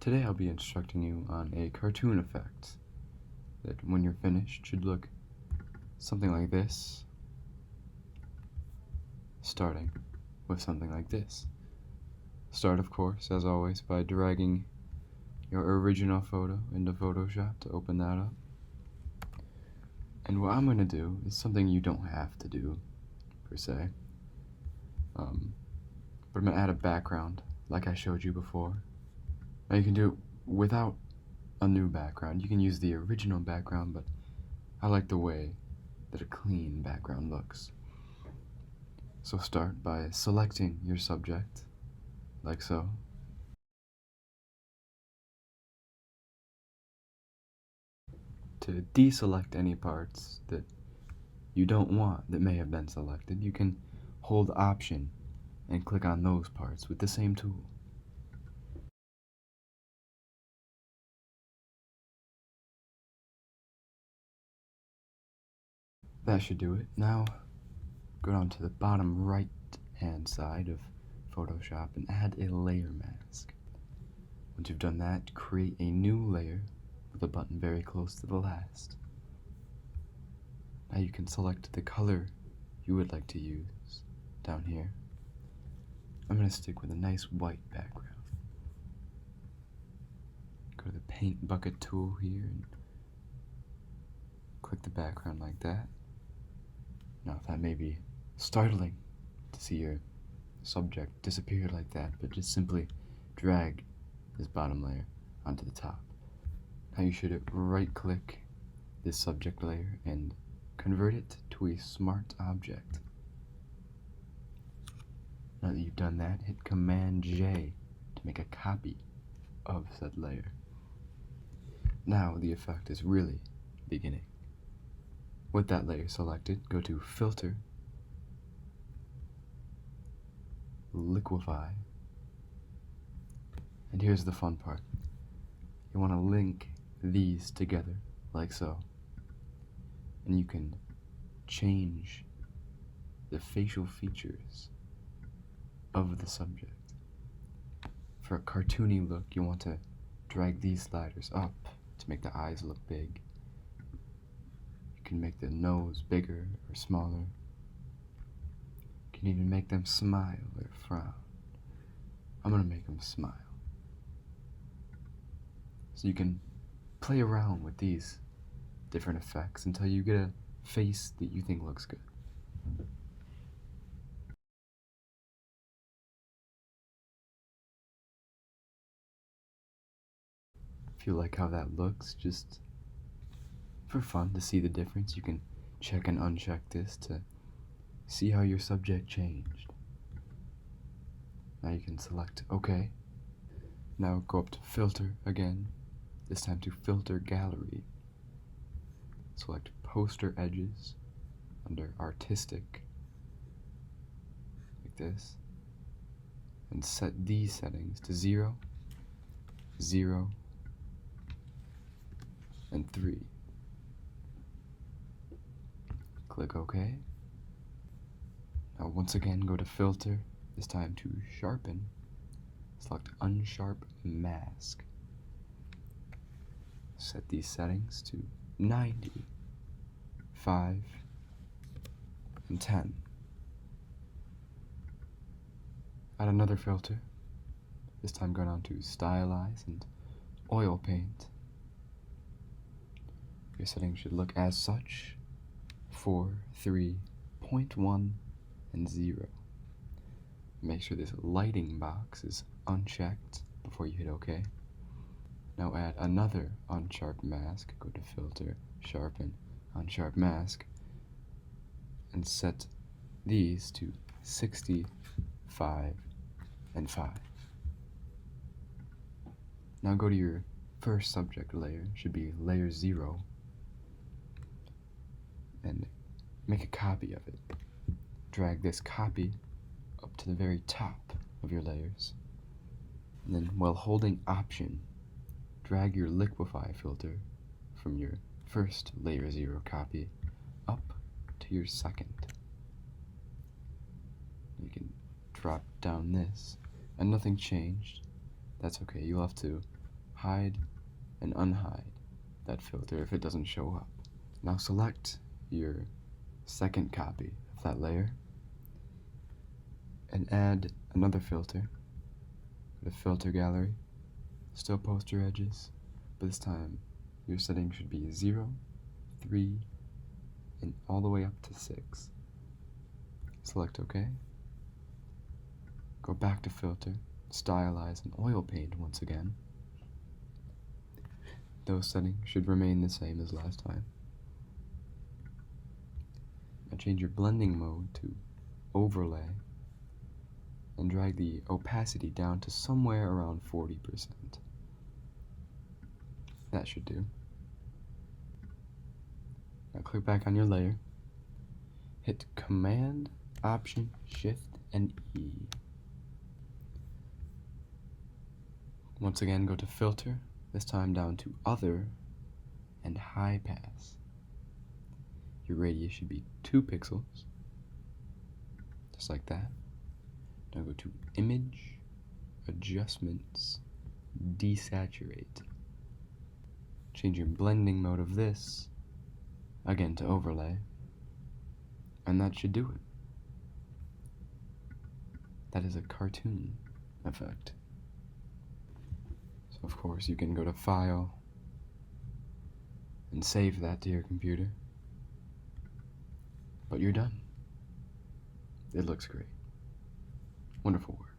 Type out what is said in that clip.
Today I'll be instructing you on a cartoon effect that when you're finished should look something like this, starting with something like this. Start, of course, as always, by dragging your original photo into Photoshop to open that up. And what I'm going to do is something you don't have to do, per se. But I'm going to add a background, like I showed you before. Now you can do it without a new background. You can use the original background, but I like the way that a clean background looks. So start by selecting your subject, like so. To deselect any parts that you don't want that may have been selected, you can hold Option and click on those parts with the same tool. That should do it. Now go down to the bottom right hand side of Photoshop and add a layer mask. Once you've done that, create a new layer with a button very close to the last. Now you can select the color you would like to use down here. I'm going to stick with a nice white background. Go to the paint bucket tool here and click the background like that. Now that may be startling to see your subject disappear like that, but just simply drag this bottom layer onto the top. Now you should right click this subject layer and convert it to a smart object. Now that you've done that, hit Command J to make a copy of said layer. Now the effect is really beginning. With that layer selected, go to Filter, Liquify, and here's the fun part. You want to link these together, like so, and you can change the facial features of the subject. For a cartoony look, you want to drag these sliders up to make the eyes look big. You can make the nose bigger or smaller. You can even make them smile or frown. I'm going to make them smile. So you can play around with these different effects until you get a face that you think looks good. If you like how that looks, just for fun to see the difference, you can check and uncheck this to see how your subject changed. Now you can select OK. Now go up to Filter again, this time to Filter Gallery. Select Poster Edges under Artistic, like this, and set these settings to 0, 0, and 3. Click OK. Now once again go to Filter, this time to Sharpen. Select Unsharp Mask. Set these settings to 90, 5, and 10. Add another filter. This time go down to Stylize and Oil Paint. Your settings should look as such: 4, 3, 0.1, and 0. Make sure this lighting box is unchecked before you hit OK. Now add another unsharp mask. Go to Filter, Sharpen, Unsharp Mask, and set these to 60, 5, and 5. Now go to your first subject layer, should be layer 0, and make a copy of it. Drag this copy up to the very top of your layers, and then while holding Option, drag your Liquify filter from your first layer 0 copy up to your second. You can drop down this, and nothing changed. That's okay, you'll have to hide and unhide that filter if it doesn't show up. Now select your second copy of that layer and add another filter. Go to Filter Gallery, still poster edges, but this time your setting should be 0, 3, and all the way up to 6. Select OK. Go back to Filter, Stylize, and Oil Paint once again. Those settings should remain the same as last time. Now change your blending mode to Overlay and drag the opacity down to somewhere around 40%. That should do. Now click back on your layer, hit Command, Option, Shift, and E. Once again, go to Filter, this time down to Other and High Pass. Your radius should be 2 pixels, just like that. Now go to Image, Adjustments, Desaturate. Change your blending mode of this, again to Overlay, and that should do it. That is a cartoon effect. So of course you can go to File and save that to your computer. But you're done. It looks great. Wonderful work.